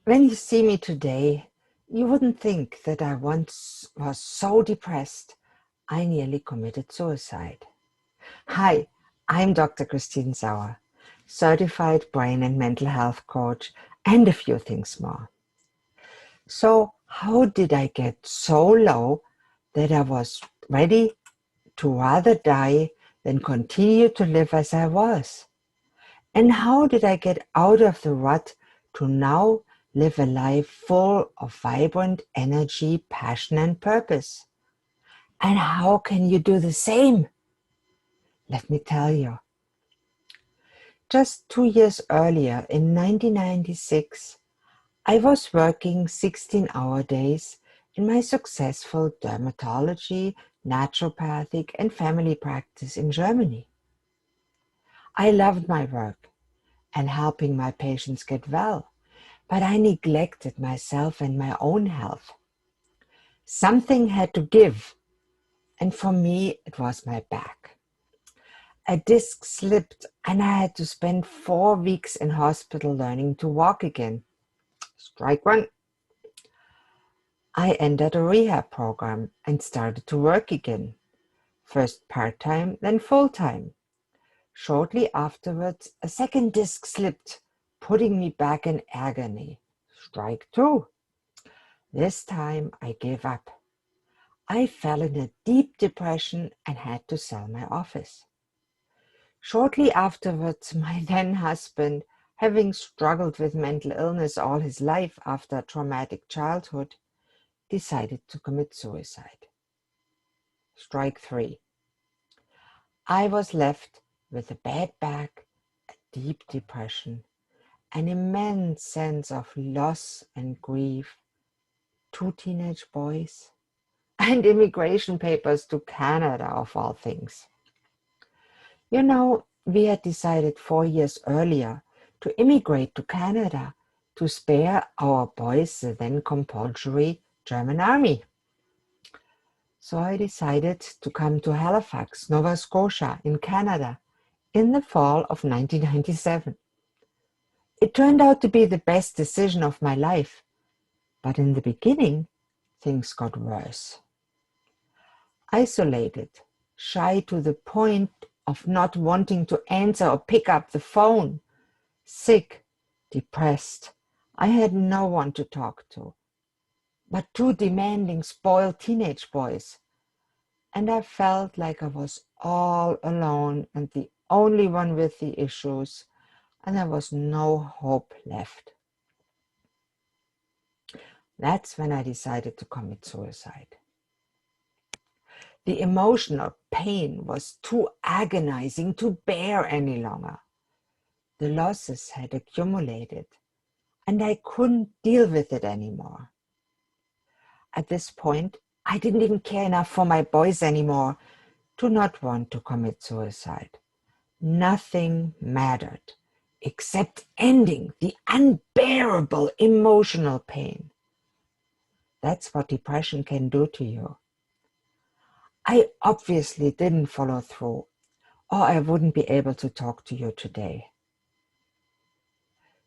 When you see me today, you wouldn't think that I once was so depressed I nearly committed suicide. Hi, I'm Dr. Christine Sauer, certified brain and mental health coach, and a few things more. So, how did I get so low that I was ready to rather die than continue to live as I was? And how did I get out of the rut to now live a life full of vibrant energy, passion, and purpose? And how can you do the same? Let me tell you. Just 2 years earlier, in 1996, I was working 16-hour days in my successful dermatology, naturopathic, and family practice in Germany. I loved my work and helping my patients get well, but I neglected myself and my own health. Something had to give, and for me, it was my back. A disc slipped, and I had to spend 4 weeks in hospital learning to walk again. Strike one. I entered a rehab program and started to work again, first part-time, then full-time. Shortly afterwards, a second disc slipped, putting me back in agony. Strike two. This time I gave up. I fell in a deep depression and had to sell my office. Shortly afterwards, my then husband, having struggled with mental illness all his life after a traumatic childhood, decided to commit suicide. Strike three. I was left with a bad back, a deep depression, an immense sense of loss and grief, two teenage boys, and immigration papers to Canada, of all things. You know, we had decided 4 years earlier to immigrate to Canada to spare our boys the then compulsory German army. So I decided to come to Halifax, Nova Scotia in Canada in the fall of 1997. It turned out to be the best decision of my life, but in the beginning, things got worse. Isolated, shy to the point of not wanting to answer or pick up the phone, sick, depressed. I had no one to talk to, but two demanding, spoiled teenage boys. And I felt like I was all alone and the only one with the issues, and there was no hope left. That's when I decided to commit suicide. The emotional pain was too agonizing to bear any longer. The losses had accumulated, and I couldn't deal with it anymore. At this point, I didn't even care enough for my boys anymore to not want to commit suicide. Nothing mattered except ending the unbearable emotional pain. That's what depression can do to you. I obviously didn't follow through, or I wouldn't be able to talk to you today.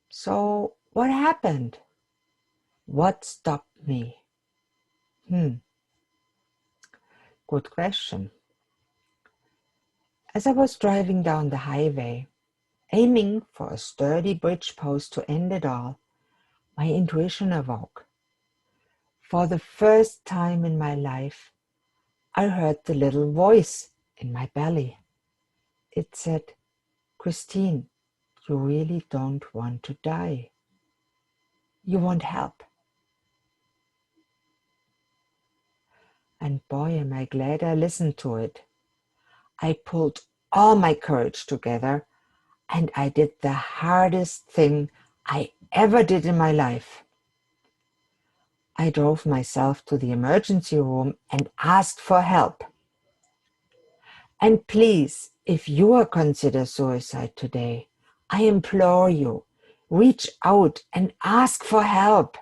So, what happened? What stopped me? Good question. As I was driving down the highway, aiming for a sturdy bridge post to end it all, my intuition awoke. For the first time in my life, I heard the little voice in my belly. It said, "Christine, you really don't want to die. You want help." And boy, am I glad I listened to it. I pulled all my courage together and I did the hardest thing I ever did in my life. I drove myself to the emergency room and asked for help. And please, if you are considering suicide today, I implore you, reach out and ask for help.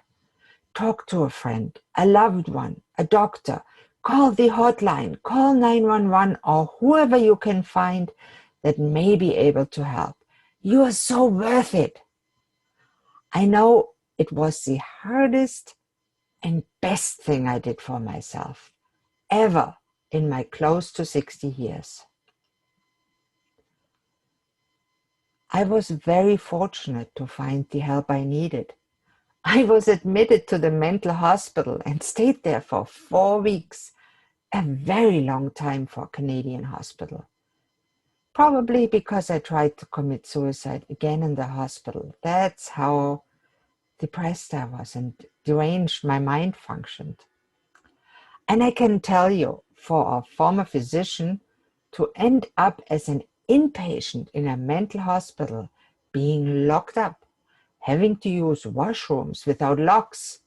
Talk to a friend, a loved one, a doctor. Call the hotline, call 911 or whoever you can find that may be able to help. You are so worth it. I know It was the hardest and best thing I did for myself ever in my close to 60 years. I was very fortunate to find the help I needed. I was admitted to the mental hospital and stayed there for 4 weeks, a very long time for a Canadian hospital. Probably because I tried to commit suicide again in the hospital. That's how depressed I was and deranged my mind functioned. And I can tell you, for a former physician, to end up as an inpatient in a mental hospital, being locked up, having to use washrooms without locks,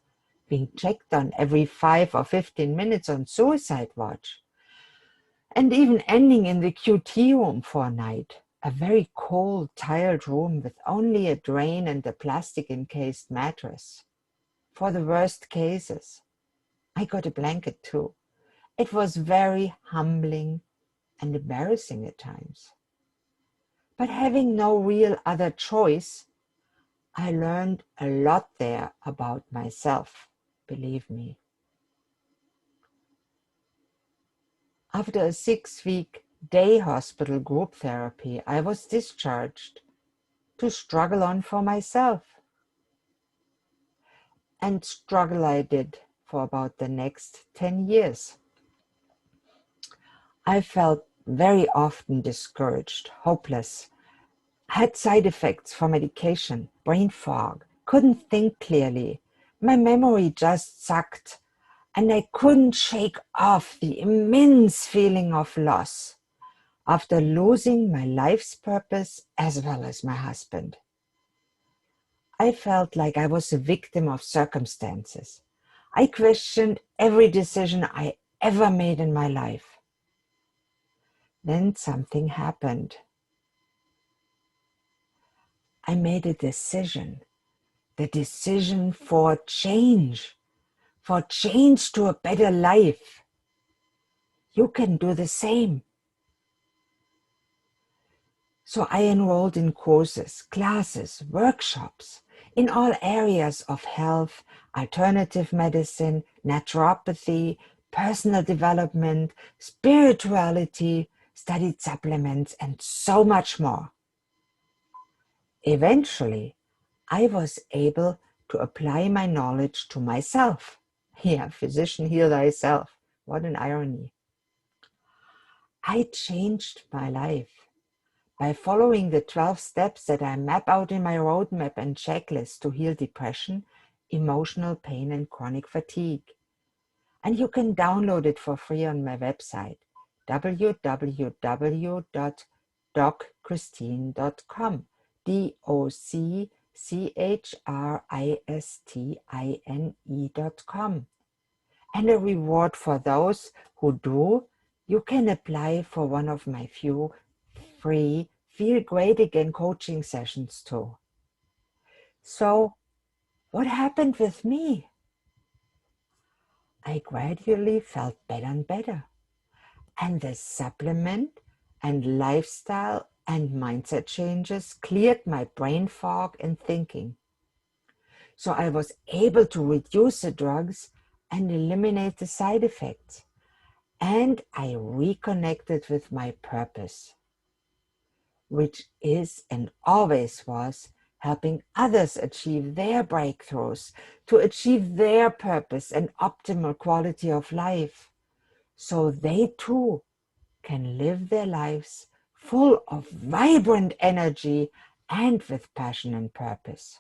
being checked on every 5 or 15 minutes on suicide watch, and even ending in the QT room for a night, a very cold, tiled room with only a drain and a plastic-encased mattress. For the worst cases, I got a blanket too. It was very humbling and embarrassing at times. But having no real other choice, I learned a lot there about myself, believe me. After a 6-week day hospital group therapy, I was discharged to struggle on for myself. And struggle I did for about the next 10 years. I felt very often discouraged, hopeless, had side effects from medication, brain fog, couldn't think clearly. My memory just sucked, and I couldn't shake off the immense feeling of loss after losing my life's purpose as well as my husband. I felt like I was a victim of circumstances. I questioned every decision I ever made in my life. Then something happened. I made a decision, the decision for change to a better life. You can do the same. So I enrolled in courses, classes, workshops in all areas of health, alternative medicine, naturopathy, personal development, spirituality, studied supplements, and so much more. Eventually, I was able to apply my knowledge to myself. Yeah, physician, heal thyself. What an irony. I changed my life by following the 12 steps that I map out in my roadmap and checklist to heal depression, emotional pain, and chronic fatigue. And you can download it for free on my website, www.dochristine.com, DOCCHRISTINE.com. And a reward for those who do, you can apply for one of my few free Feel Great Again coaching sessions too. So, what happened with me? I gradually felt better and better. And the supplement and lifestyle and mindset changes cleared my brain fog and thinking. So I was able to reduce the drugs and eliminate the side effects. And I reconnected with my purpose, which is and always was helping others achieve their breakthroughs, to achieve their purpose and optimal quality of life, so they too can live their lives full of vibrant energy and with passion and purpose.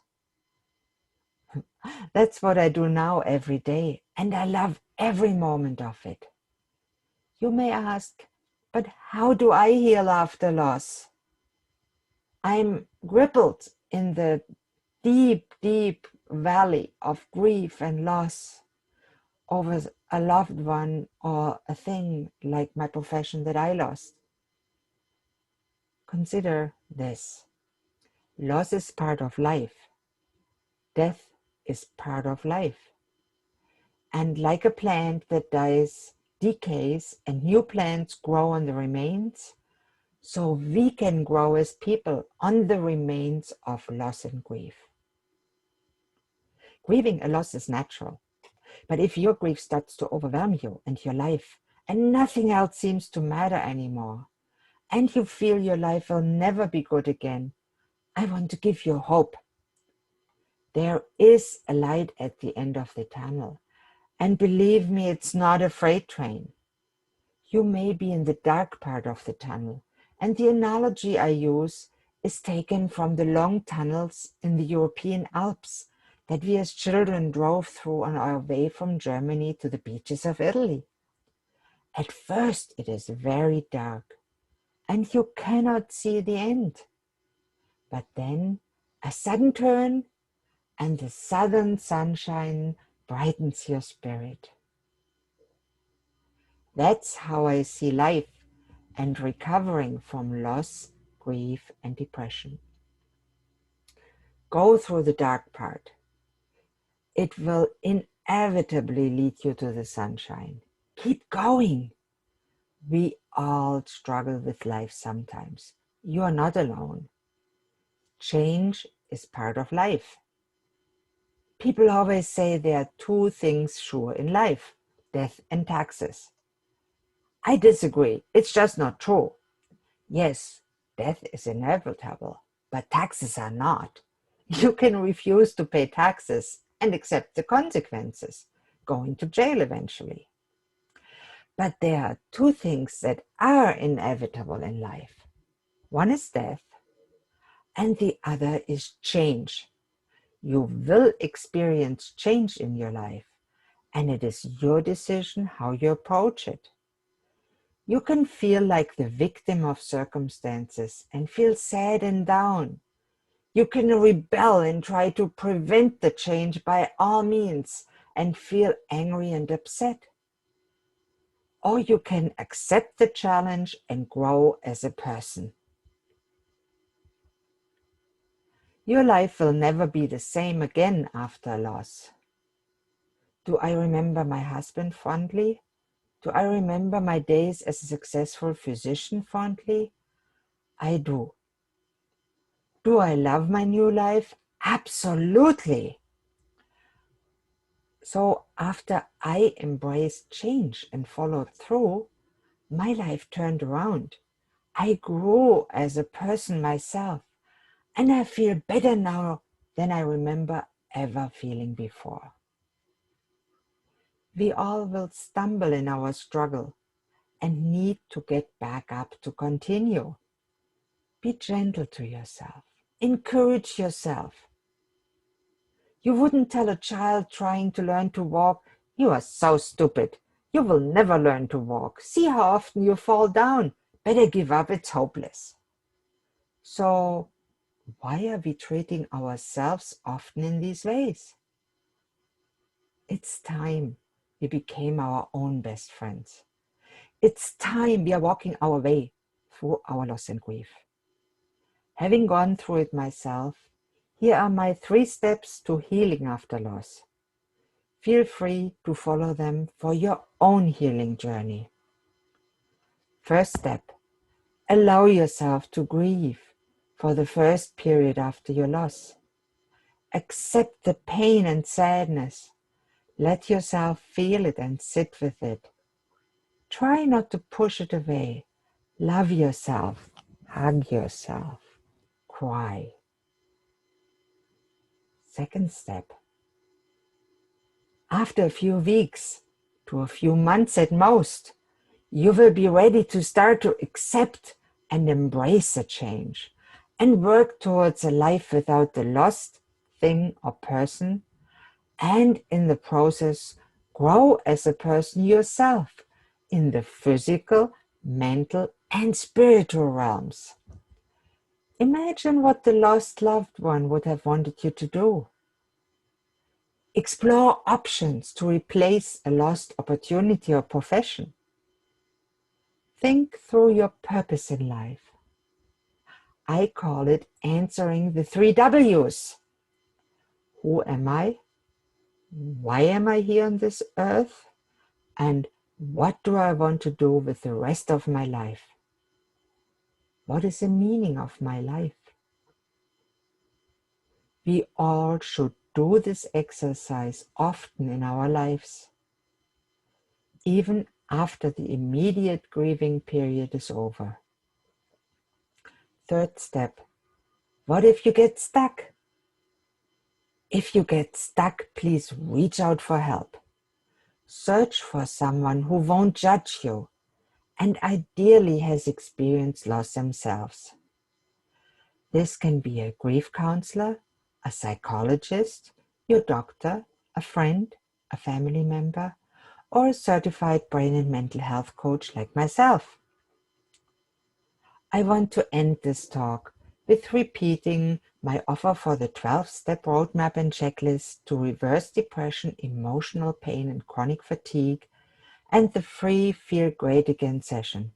That's what I do now every day, and I love every moment of it. You may ask, but how do I heal after loss? I'm crippled in the deep, deep valley of grief and loss over a loved one or a thing like my profession that I lost. Consider this. Loss is part of life. Death is part of life. And like a plant that dies, decays, and new plants grow on the remains, so we can grow as people on the remains of loss and grief. Grieving a loss is natural. But if your grief starts to overwhelm you and your life, and nothing else seems to matter anymore, and you feel your life will never be good again, I want to give you hope. There is a light at the end of the tunnel. And believe me, it's not a freight train. You may be in the dark part of the tunnel. And the analogy I use is taken from the long tunnels in the European Alps that we as children drove through on our way from Germany to the beaches of Italy. At first, it is very dark, and you cannot see the end. But then a sudden turn, and the southern sunshine brightens your spirit. That's how I see life and recovering from loss, grief, and depression. Go through the dark part. It will inevitably lead you to the sunshine. Keep going. We all struggle with life sometimes. You are not alone. Change is part of life. People always say there are two things sure in life: death and taxes. I disagree. It's just not true. Yes, death is inevitable, but taxes are not. You can refuse to pay taxes and accept the consequences, going to jail eventually. But there are two things that are inevitable in life. One is death, and the other is change. You will experience change in your life, and it is your decision how you approach it. You can feel like the victim of circumstances and feel sad and down. You can rebel and try to prevent the change by all means and feel angry and upset. Or you can accept the challenge and grow as a person. Your life will never be the same again after a loss. Do I remember my husband fondly? Do I remember my days as a successful physician fondly? I do. Do I love my new life? Absolutely. So after I embraced change and followed through, my life turned around. I grew as a person myself, and I feel better now than I remember ever feeling before. We all will stumble in our struggle and need to get back up to continue. Be gentle to yourself. Encourage yourself. You wouldn't tell a child trying to learn to walk, "You are so stupid. You will never learn to walk. See how often you fall down. Better give up, it's hopeless." So why are we treating ourselves often in these ways? It's time we became our own best friends. It's time we are walking our way through our loss and grief. Having gone through it myself, here are my 3 steps to healing after loss. Feel free to follow them for your own healing journey. First step, allow yourself to grieve for the first period after your loss. Accept the pain and sadness. Let yourself feel it and sit with it. Try not to push it away. Love yourself, hug yourself, cry. Second step, after a few weeks to a few months at most, you will be ready to start to accept and embrace a change and work towards a life without the lost thing or person, and in the process grow as a person yourself in the physical, mental, and spiritual realms. Imagine what the lost loved one would have wanted you to do. Explore options to replace a lost opportunity or profession. Think through your purpose in life. I call it answering the 3 W's. Who am I? Why am I here on this earth? And what do I want to do with the rest of my life? What is the meaning of my life? We all should do this exercise often in our lives, even after the immediate grieving period is over. Third step, what if you get stuck? If you get stuck, please reach out for help. Search for someone who won't judge you and ideally has experienced loss themselves. This can be a grief counselor, a psychologist, your doctor, a friend, a family member, or a certified brain and mental health coach like myself. I want to end this talk with repeating my offer for the 12-step roadmap and checklist to reverse depression, emotional pain, and chronic fatigue, and the free Feel Great Again session.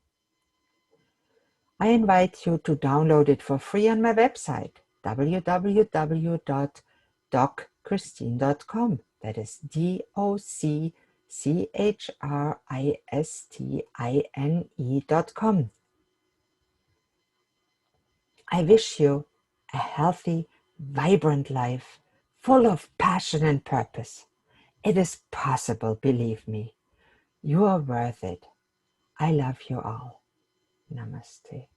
I invite you to download it for free on my website, www.docchristine.com. That is DOCCHRISTINE.com. I wish you a healthy, vibrant life, full of passion and purpose. It is possible, believe me. You are worth it. I love you all. Namaste.